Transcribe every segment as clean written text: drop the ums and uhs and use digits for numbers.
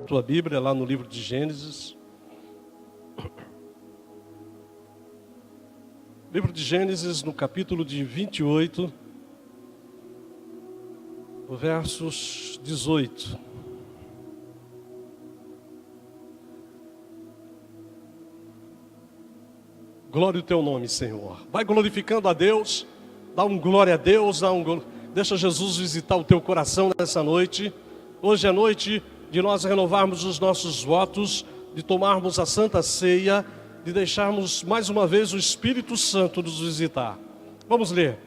tua Bíblia lá no livro de Gênesis. Livro de Gênesis, no capítulo de 28, versos 18. Glória ao teu nome, Senhor. Vai glorificando a Deus, dá um glória a Deus, deixa Jesus visitar o teu coração nessa noite. Hoje é noite de nós renovarmos os nossos votos, de tomarmos a Santa Ceia, de deixarmos mais uma vez o Espírito Santo nos visitar. Vamos ler.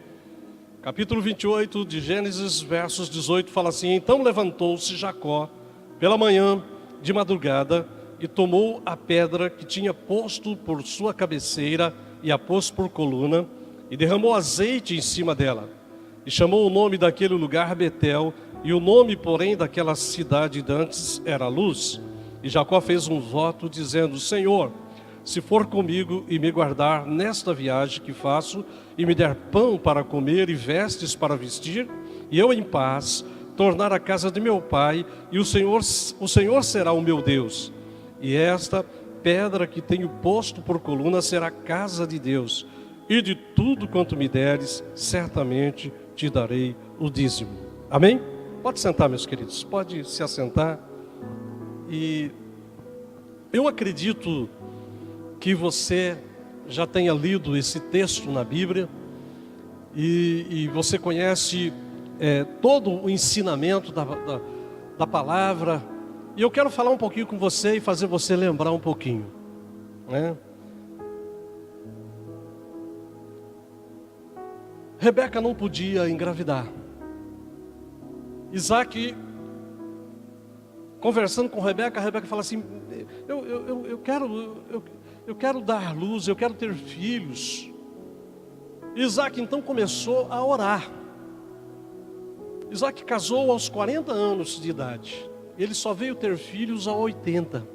Capítulo 28 de Gênesis, versos 18, fala assim: Então levantou-se Jacó pela manhã, de madrugada, e tomou a pedra que tinha posto por sua cabeceira e a pôs por coluna, e derramou azeite em cima dela. E chamou o nome daquele lugar Betel, e o nome, porém, daquela cidade dantes era Luz. E Jacó fez um voto, dizendo: Senhor, se for comigo e me guardar nesta viagem que faço, e me der pão para comer e vestes para vestir, e eu em paz tornar a casa de meu pai, e o Senhor será o meu Deus. E esta pedra que tenho posto por coluna será a casa de Deus, e de tudo quanto me deres, certamente te darei o dízimo. Amém? Pode sentar, meus queridos, pode se assentar. E eu acredito que você já tenha lido esse texto na Bíblia, e você conhece todo o ensinamento da palavra. E eu quero falar um pouquinho com você e fazer você lembrar um pouquinho, né? Rebeca não podia engravidar. Isaac, conversando com Rebeca, a Rebeca fala assim: eu quero dar luz, eu quero ter filhos. Isaac então começou a orar. Isaac casou aos 40 anos de idade. Ele só veio ter filhos aos 80.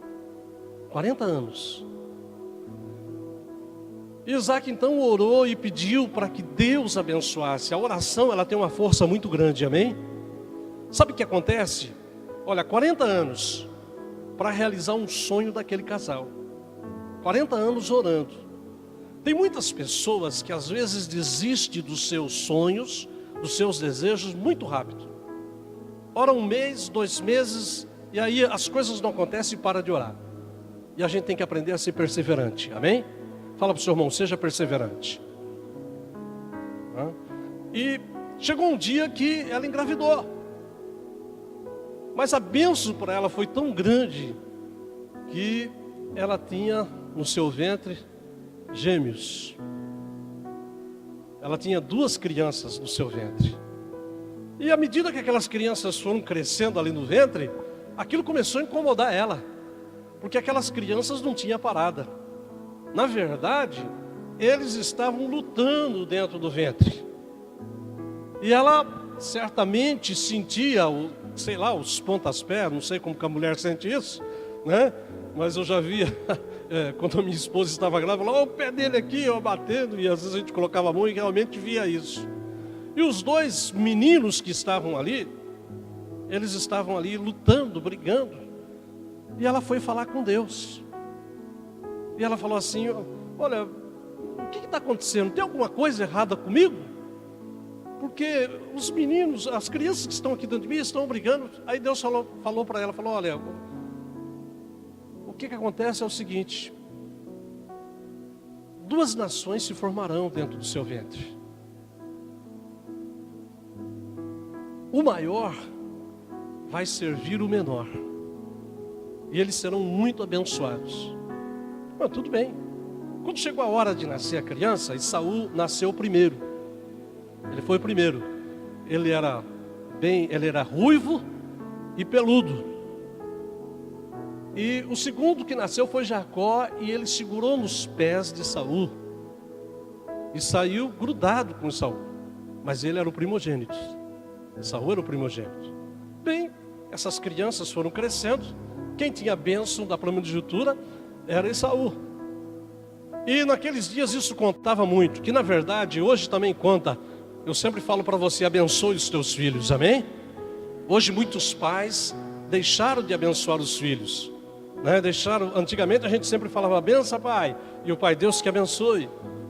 40 anos. Isaac então orou e pediu para que Deus abençoasse. A oração, ela tem uma força muito grande, amém? Sabe o que acontece? Olha, 40 anos para realizar um sonho daquele casal. 40 anos orando. Tem muitas pessoas que às vezes desistem dos seus sonhos, dos seus desejos muito rápido. Ora 1 mês, 2 meses, e aí as coisas não acontecem e para de orar. E a gente tem que aprender a ser perseverante, amém? Fala para o seu irmão, seja perseverante. E chegou um dia que ela engravidou. Mas a bênção para ela foi tão grande que ela tinha no seu ventre gêmeos. Ela tinha 2 crianças no seu ventre. E à medida que aquelas crianças foram crescendo ali no ventre, aquilo começou a incomodar ela, porque aquelas crianças não tinham parada. Na verdade, eles estavam lutando dentro do ventre. E ela certamente sentia, os pontas-pés, não sei como que a mulher sente isso, né? Mas eu já via, quando a minha esposa estava grávida, o pé dele aqui, batendo, e às vezes a gente colocava a mão e realmente via isso. E os 2 meninos que estavam ali, eles estavam ali lutando, brigando. E ela foi falar com Deus. E ela falou assim: olha, o que está acontecendo? Tem alguma coisa errada comigo? Porque os meninos, as crianças que estão aqui dentro de mim estão brigando. Aí Deus falou para ela, olha, o que acontece é o seguinte: 2 nações se formarão dentro do seu ventre. O maior vai servir o menor, e eles serão muito abençoados. Mas tudo bem. Quando chegou a hora de nascer a criança, Esaú nasceu primeiro. Ele foi o primeiro. Ele era ruivo e peludo. E o segundo que nasceu foi Jacó, e ele segurou nos pés de Esaú e saiu grudado com Esaú. Mas ele era o primogênito. Esaú era o primogênito. Bem, essas crianças foram crescendo. Quem tinha a bênção da primogenitura era Esaú. E naqueles dias isso contava muito, que na verdade hoje também conta. Eu sempre falo para você: abençoe os teus filhos, amém? Hoje muitos pais deixaram de abençoar os filhos, né? Antigamente a gente sempre falava, benção pai, e o pai Deus que abençoe,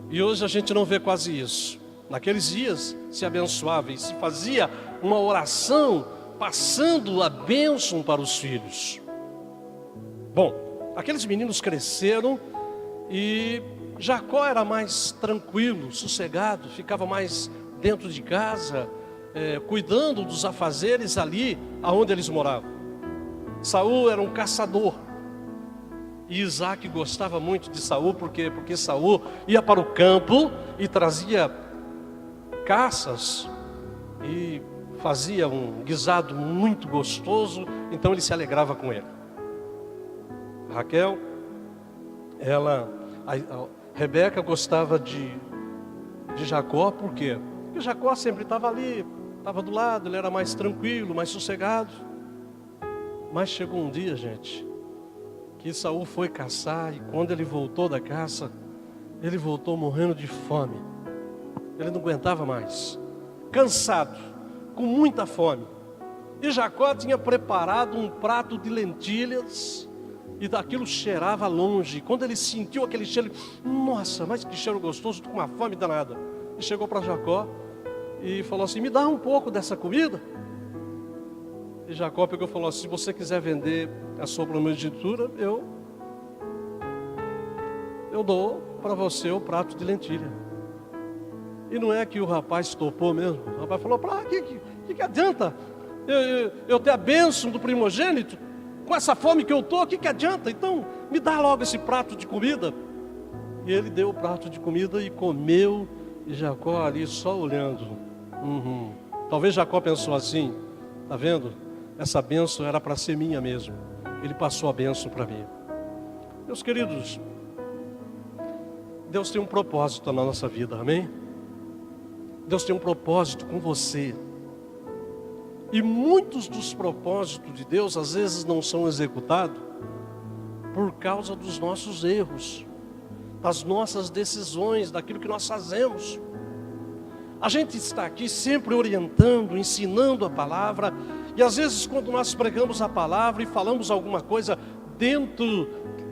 e hoje a gente não vê quase isso. Naqueles dias se abençoava e se fazia uma oração passando a bênção para os filhos. Bom, aqueles meninos cresceram e Jacó era mais tranquilo, sossegado, ficava mais dentro de casa, cuidando dos afazeres ali aonde eles moravam. Saul era um caçador e Isaac gostava muito de Saul, porque Saul ia para o campo e trazia caças e fazia um guisado muito gostoso, então ele se alegrava com ele. Raquel, Rebeca gostava de Jacó, por quê? Porque Jacó sempre estava ali, estava do lado, ele era mais tranquilo, mais sossegado. Mas chegou um dia, gente, que Saul foi caçar, e quando ele voltou da caça, ele voltou morrendo de fome. Ele não aguentava mais, cansado, com muita fome. E Jacó tinha preparado um prato de lentilhas, e daquilo cheirava longe. Quando ele sentiu aquele cheiro, nossa, mas que cheiro gostoso, estou com uma fome danada. E chegou para Jacó e falou assim, me dá um pouco dessa comida. E Jacó pegou e falou assim, se você quiser vender a sua primogenitura, eu dou para você o prato de lentilha. E não é que o rapaz topou mesmo. O rapaz falou, para que adianta eu ter a bênção do primogênito? Com essa fome que eu estou, o que adianta? Então, me dá logo esse prato de comida. E ele deu o prato de comida e comeu. E Jacó ali só olhando. Talvez Jacó pensou assim, está vendo? Essa bênção era para ser minha mesmo. Ele passou a bênção para mim. Meus queridos, Deus tem um propósito na nossa vida, amém? Deus tem um propósito com você. E muitos dos propósitos de Deus às vezes não são executados por causa dos nossos erros, das nossas decisões, daquilo que nós fazemos. A gente está aqui sempre orientando, ensinando a palavra, e às vezes quando nós pregamos a palavra e falamos alguma coisa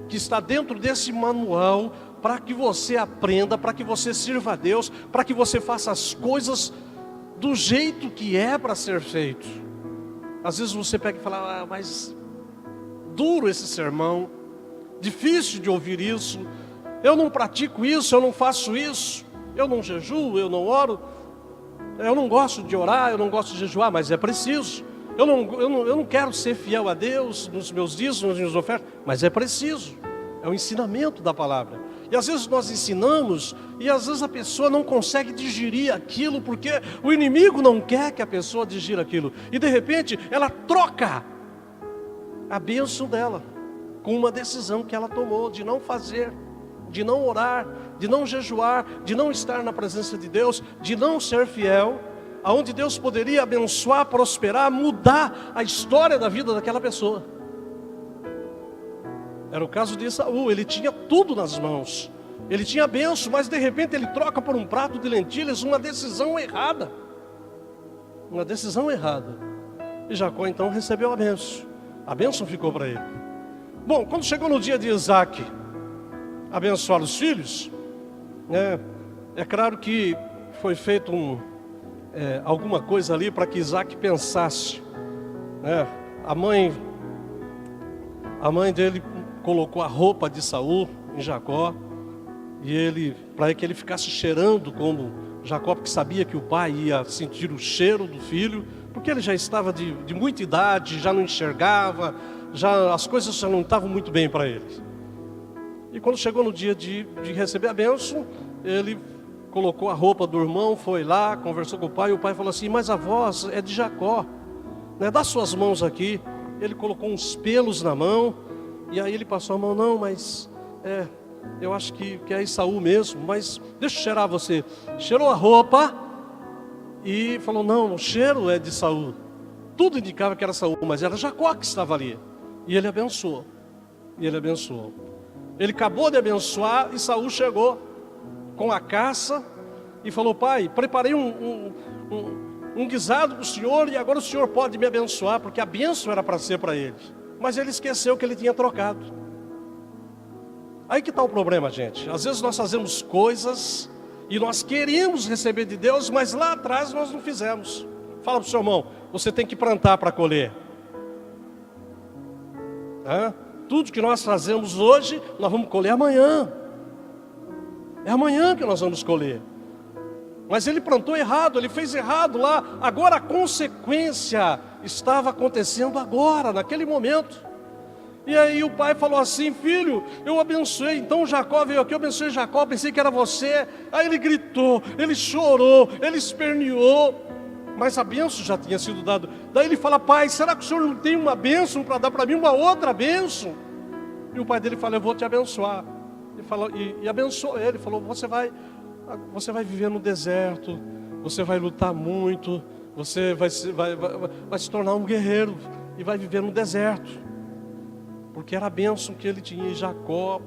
que está dentro desse manual, para que você aprenda, para que você sirva a Deus, para que você faça as coisas do jeito que é para ser feito. Às vezes você pega e fala, mas duro esse sermão, difícil de ouvir isso, eu não pratico isso, eu não faço isso, eu não jejuo, eu não oro, eu não gosto de orar, eu não gosto de jejuar, mas é preciso. Eu não quero ser fiel a Deus nos meus dízimos, nas minhas ofertas, mas é preciso. É o ensinamento da palavra. E às vezes nós ensinamos, e às vezes a pessoa não consegue digerir aquilo, porque o inimigo não quer que a pessoa digira aquilo. E de repente ela troca a bênção dela com uma decisão que ela tomou de não fazer, de não orar, de não jejuar, de não estar na presença de Deus, de não ser fiel, aonde Deus poderia abençoar, prosperar, mudar a história da vida daquela pessoa. Era o caso de Saul, ele tinha tudo nas mãos, ele tinha a bênção, mas de repente ele troca por um prato de lentilhas, uma decisão errada. E Jacó então recebeu a bênção ficou para ele. Bom, quando chegou no dia de Isaac abençoar os filhos, é claro que foi feito alguma coisa ali para que Isaac pensasse, a mãe dele colocou a roupa de Saul em Jacó, e para que ele ficasse cheirando como Jacó, porque sabia que o pai ia sentir o cheiro do filho, porque ele já estava de muita idade, já não enxergava, as coisas já não estavam muito bem para ele. E quando chegou no dia de receber a bênção, ele colocou a roupa do irmão, foi lá, conversou com o pai, e o pai falou assim, mas a voz é de Jacó, dá suas mãos aqui. Ele colocou uns pelos na mão, e aí ele passou a mão, não, mas eu acho que é Esaú mesmo, mas deixa eu cheirar você. Cheirou a roupa e falou, não, o cheiro é de Saul. Tudo indicava que era Saul, mas era Jacó que estava ali. E ele abençoou. Ele acabou de abençoar e Saul chegou com a caça e falou, pai, preparei um guisado para o senhor e agora o senhor pode me abençoar, porque a bênção era para ser para ele. Mas ele esqueceu que ele tinha trocado. Aí que está o problema, gente. Às vezes nós fazemos coisas e nós queremos receber de Deus, mas lá atrás nós não fizemos. Fala para o seu irmão, você tem que plantar para colher. Tudo que nós fazemos hoje, nós vamos colher amanhã. É amanhã que nós vamos colher. Mas ele plantou errado, ele fez errado lá. Agora a consequência estava acontecendo agora, naquele momento. E aí o pai falou assim: filho, eu abençoei. Então Jacó veio aqui, eu abençoei Jacó, pensei que era você. Aí ele gritou, ele chorou, ele esperneou. Mas a bênção já tinha sido dada. Daí ele fala: pai, será que o senhor não tem uma bênção para dar para mim, uma outra bênção? E o pai dele fala: eu vou te abençoar. E abençoou ele, falou: você vai viver no deserto, você vai lutar muito, você vai se tornar um guerreiro e vai viver no deserto. Porque era a bênção que ele tinha, e Jacó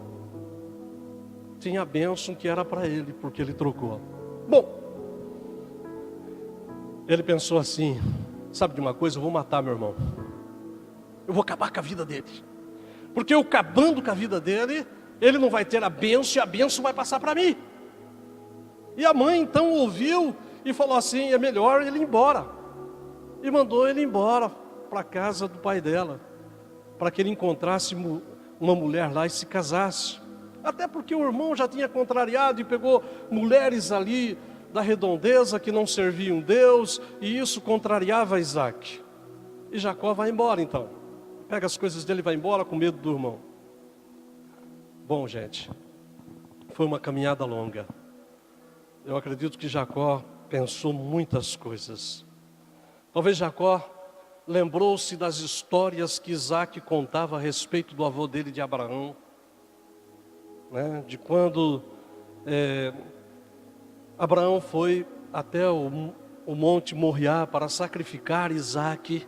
tinha a bênção que era para ele, porque ele trocou. Bom, ele pensou assim: sabe de uma coisa, eu vou matar meu irmão, eu vou acabar com a vida dele, porque eu acabando com a vida dele, ele não vai ter a bênção e a bênção vai passar para mim. E a mãe então ouviu e falou assim: é melhor ele ir embora. E mandou ele embora para a casa do pai dela, para que ele encontrasse uma mulher lá e se casasse. Até porque o irmão já tinha contrariado e pegou mulheres ali da redondeza que não serviam Deus, e isso contrariava Isaac. E Jacó vai embora então. Pega as coisas dele e vai embora com medo do irmão. Bom, gente, foi uma caminhada longa. Eu acredito que Jacó pensou muitas coisas. Talvez Jacó lembrou-se das histórias que Isaac contava a respeito do avô dele, de Abraão, né? De quando Abraão foi até o monte Moriá para sacrificar Isaac,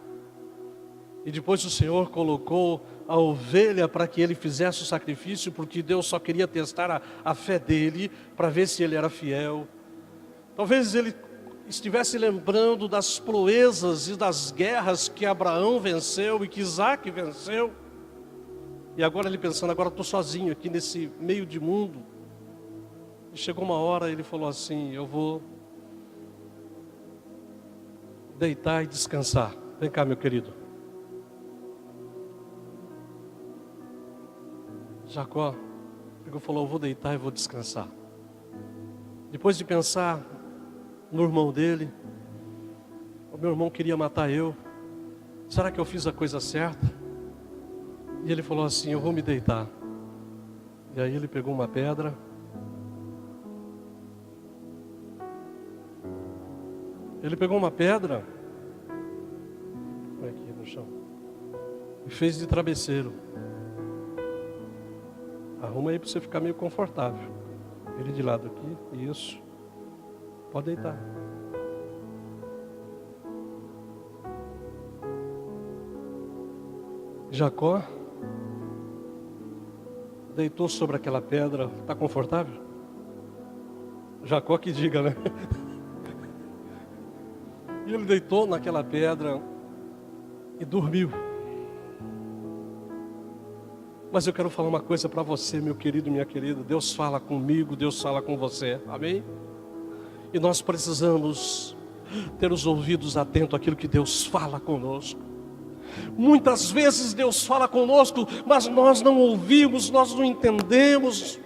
e depois o Senhor colocou a ovelha para que ele fizesse o sacrifício, porque Deus só queria testar a fé dele, para ver se ele era fiel. Talvez ele estivesse lembrando das proezas e das guerras que Abraão venceu e que Isaac venceu. E agora ele pensando: agora estou sozinho aqui nesse meio de mundo. E chegou uma hora, ele falou assim: eu vou deitar e descansar. Vem cá, meu querido. Jacó pegou e falou: eu vou deitar e vou descansar. Depois de pensar no irmão dele: o meu irmão queria matar eu, será que eu fiz a coisa certa? E ele falou assim: eu vou me deitar. E aí ele pegou uma pedra, põe aqui no chão, e fez de travesseiro. Arruma aí para você ficar meio confortável. Ele de lado aqui, isso. Pode deitar. Jacó deitou sobre aquela pedra. Está confortável? Jacó que diga, né? E ele deitou naquela pedra e dormiu. Mas eu quero falar uma coisa para você, meu querido, minha querida. Deus fala comigo, Deus fala com você. Amém? E nós precisamos ter os ouvidos atentos àquilo que Deus fala conosco. Muitas vezes Deus fala conosco, mas nós não ouvimos, nós não entendemos.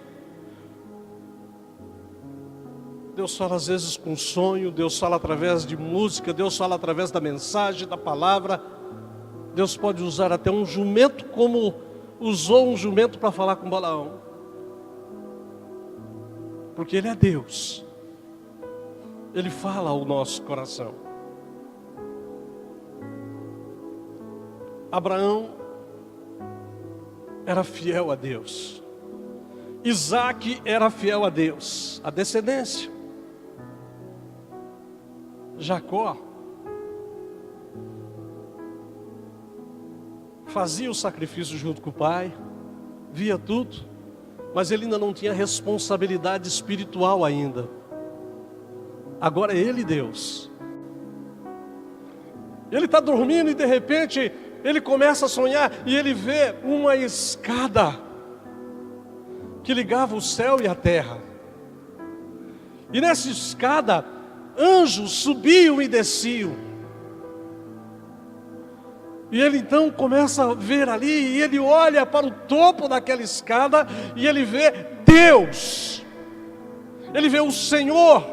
Deus fala às vezes com sonho, Deus fala através de música, Deus fala através da mensagem, da palavra. Deus pode usar até um jumento, como usou um jumento para falar com Balaão. Porque Ele é Deus. Ele fala ao nosso coração. Abraão era fiel a Deus. Isaac era fiel a Deus, a descendência. Jacó fazia o sacrifício junto com o pai, via tudo, mas ele ainda não tinha responsabilidade espiritual ainda. Agora é ele Deus. Ele está dormindo e de repente ele começa a sonhar e ele vê uma escada que ligava o céu e a terra. E nessa escada, anjos subiam e desciam. E ele então começa a ver ali, e ele olha para o topo daquela escada, e ele vê Deus. Ele vê o Senhor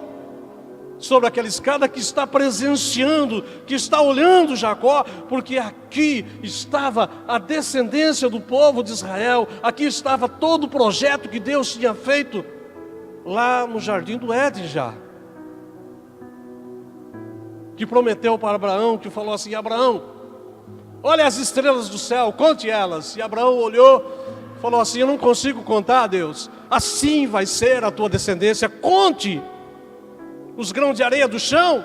sobre aquela escada, que está presenciando, que está olhando Jacó, porque aqui estava a descendência do povo de Israel, aqui estava todo o projeto que Deus tinha feito lá no jardim do Éden já. Que prometeu para Abraão, que falou assim: Abraão, olha as estrelas do céu, conte elas. E Abraão olhou, falou assim: eu não consigo contar, Deus. Assim vai ser a tua descendência, conte os grãos de areia do chão.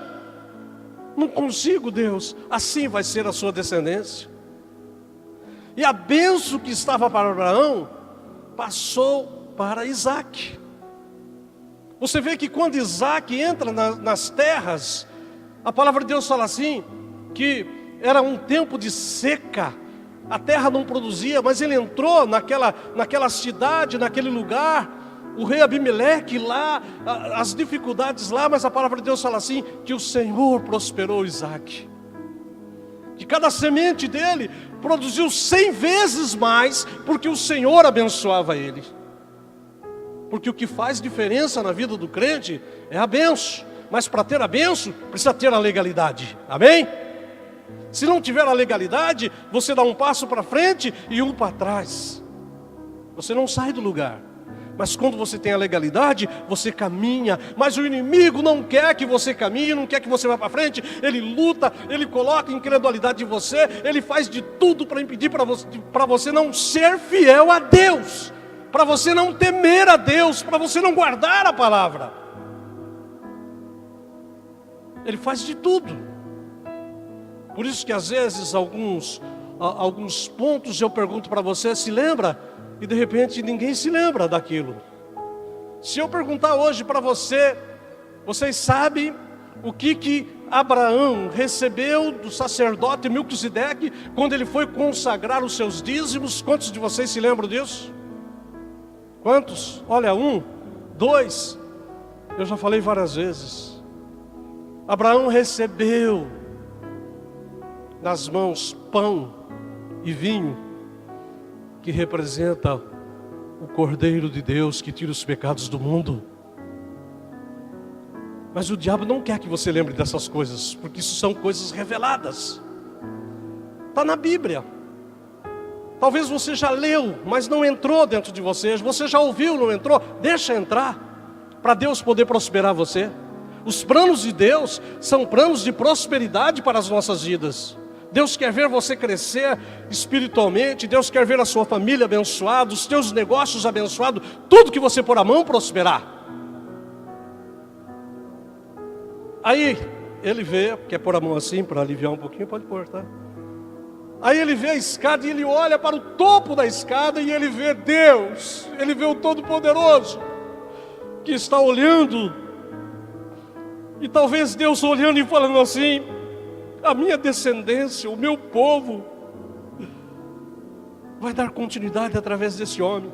Não consigo, Deus. Assim vai ser a sua descendência. E a bênção que estava para Abraão passou para Isaac. Você vê que quando Isaac entra nas terras, a palavra de Deus fala assim, que era um tempo de seca, a terra não produzia, mas ele entrou naquela cidade, naquele lugar, o rei Abimeleque lá, as dificuldades lá, mas a palavra de Deus fala assim, que o Senhor prosperou Isaac. Que cada semente dele produziu 100 vezes mais, porque o Senhor abençoava ele. Porque o que faz diferença na vida do crente é a bênção. Mas para ter a bênção, precisa ter a legalidade. Amém? Se não tiver a legalidade, você dá um passo para frente e um para trás. Você não sai do lugar. Mas quando você tem a legalidade, você caminha. Mas o inimigo não quer que você caminhe, não quer que você vá para frente. Ele luta, ele coloca incredulidade em você. Ele faz de tudo para impedir para você não ser fiel a Deus. Para você não temer a Deus, para você não guardar a palavra. Ele faz de tudo. Por isso que às vezes alguns pontos eu pergunto para você, se lembra? E de repente ninguém se lembra daquilo. Se eu perguntar hoje para vocês sabem o que Abraão recebeu do sacerdote Melquisedeque quando ele foi consagrar os seus dízimos? Quantos de vocês se lembram disso? Quantos? Olha, 1, 2, eu já falei várias vezes. Abraão recebeu nas mãos pão e vinho, que representa o Cordeiro de Deus que tira os pecados do mundo. Mas o diabo não quer que você lembre dessas coisas, porque isso são coisas reveladas. Está na Bíblia. Talvez você já leu, mas não entrou dentro de você. Você já ouviu, não entrou. Deixa entrar, para Deus poder prosperar você. Os planos de Deus são planos de prosperidade para as nossas vidas. Deus quer ver você crescer espiritualmente. Deus quer ver a sua família abençoada, os teus negócios abençoados, tudo que você pôr a mão prosperar. Aí ele vê, quer pôr a mão assim para aliviar um pouquinho? Pode pôr, tá? Aí ele vê a escada e ele olha para o topo da escada e ele vê Deus. Ele vê o Todo-Poderoso que está olhando. E talvez Deus olhando e falando assim: a minha descendência, o meu povo, vai dar continuidade através desse homem.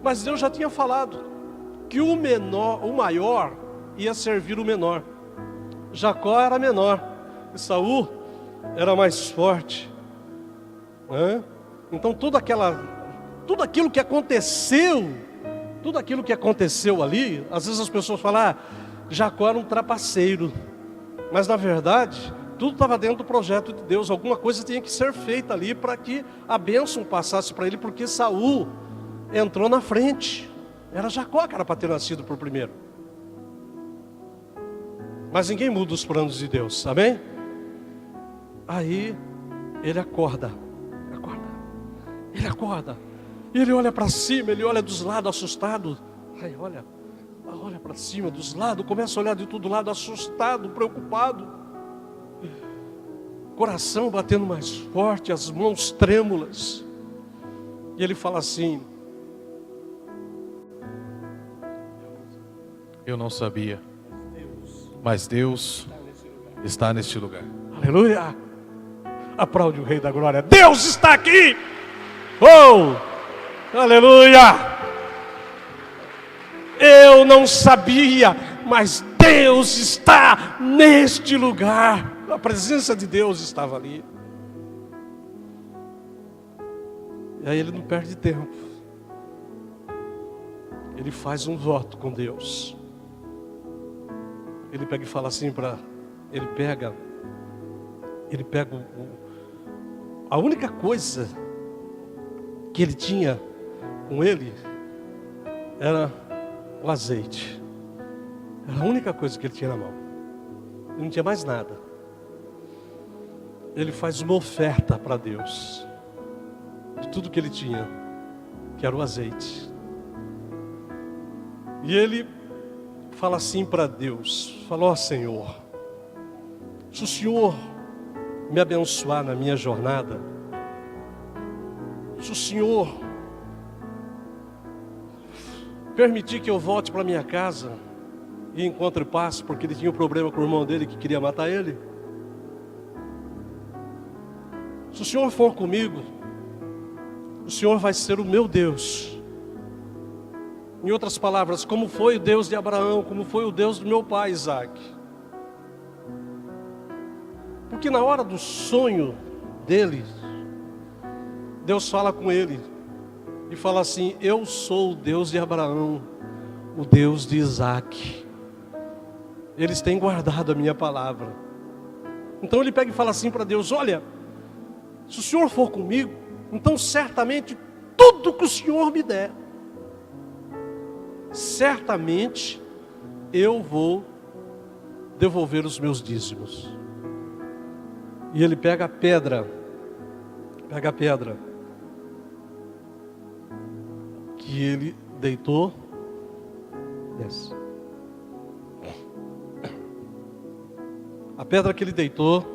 Mas Deus já tinha falado que o maior ia servir o menor. Jacó era menor, e Saul era mais forte. Então tudo aquilo que aconteceu ali, às vezes as pessoas falam: Jacó era um trapaceiro. Mas na verdade, tudo estava dentro do projeto de Deus. Alguma coisa tinha que ser feita ali para que a bênção passasse para ele, porque Saul entrou na frente. Era Jacó que era para ter nascido por primeiro. Mas ninguém muda os planos de Deus, amém? Aí ele acorda. Ele acorda. E ele olha para cima, ele olha dos lados assustado. Aí olha para cima, dos lados, começa a olhar de todo lado, assustado, preocupado. Coração batendo mais forte, as mãos trêmulas. E ele fala assim: eu não sabia, mas Deus está neste lugar. Aleluia! Aplaude o Rei da Glória. Deus está aqui! Oh! Aleluia! Eu não sabia, mas Deus está neste lugar. A presença de Deus estava ali. E aí ele não perde tempo. Ele faz um voto com Deus. Ele pega e fala assim para... Ele pega a única coisa que ele tinha com ele era o azeite. Era a única coisa que ele tinha na mão. Ele não tinha mais nada. Ele faz uma oferta para Deus de tudo que ele tinha, que era o azeite. E ele fala assim para Deus, falou: ó Senhor, se o Senhor me abençoar na minha jornada, se o Senhor permitir que eu volte para minha casa e encontre paz, porque ele tinha um problema com o irmão dele que queria matar ele, se o Senhor for comigo, o Senhor vai ser o meu Deus. Em outras palavras, como foi o Deus de Abraão, como foi o Deus do meu pai Isaac. Porque na hora do sonho dele, Deus fala com ele e fala assim: eu sou o Deus de Abraão, o Deus de Isaac. Eles têm guardado a minha palavra. Então ele pega e fala assim para Deus: olha, se o Senhor for comigo, então certamente tudo que o Senhor me der, certamente eu vou devolver os meus dízimos. E ele pega a pedra que ele deitou, desce. A pedra que ele deitou,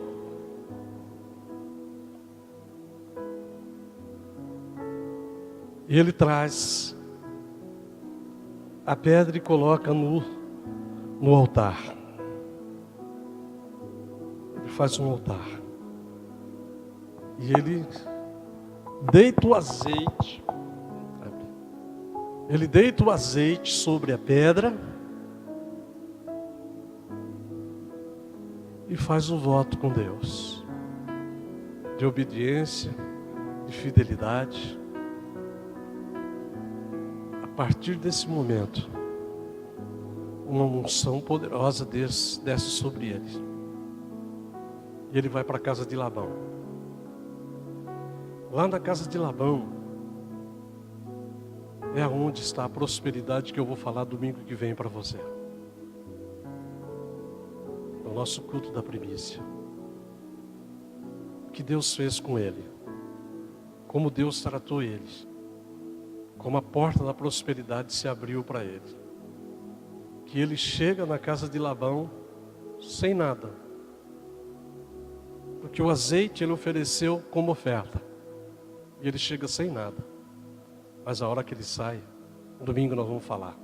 e ele traz a pedra e coloca no altar. Ele faz um altar. E ele deita o azeite. Ele deita o azeite sobre a pedra e faz um voto com Deus de obediência, de fidelidade. A partir desse momento, uma unção poderosa desce sobre ele. E ele vai para a casa de Labão. Lá na casa de Labão é onde está a prosperidade que eu vou falar domingo que vem para você. No nosso culto da primícia. O que Deus fez com ele. Como Deus tratou ele. Como a porta da prosperidade se abriu para ele. Que ele chega na casa de Labão sem nada. Porque o azeite ele ofereceu como oferta. E ele chega sem nada. Mas a hora que ele sai, domingo nós vamos falar.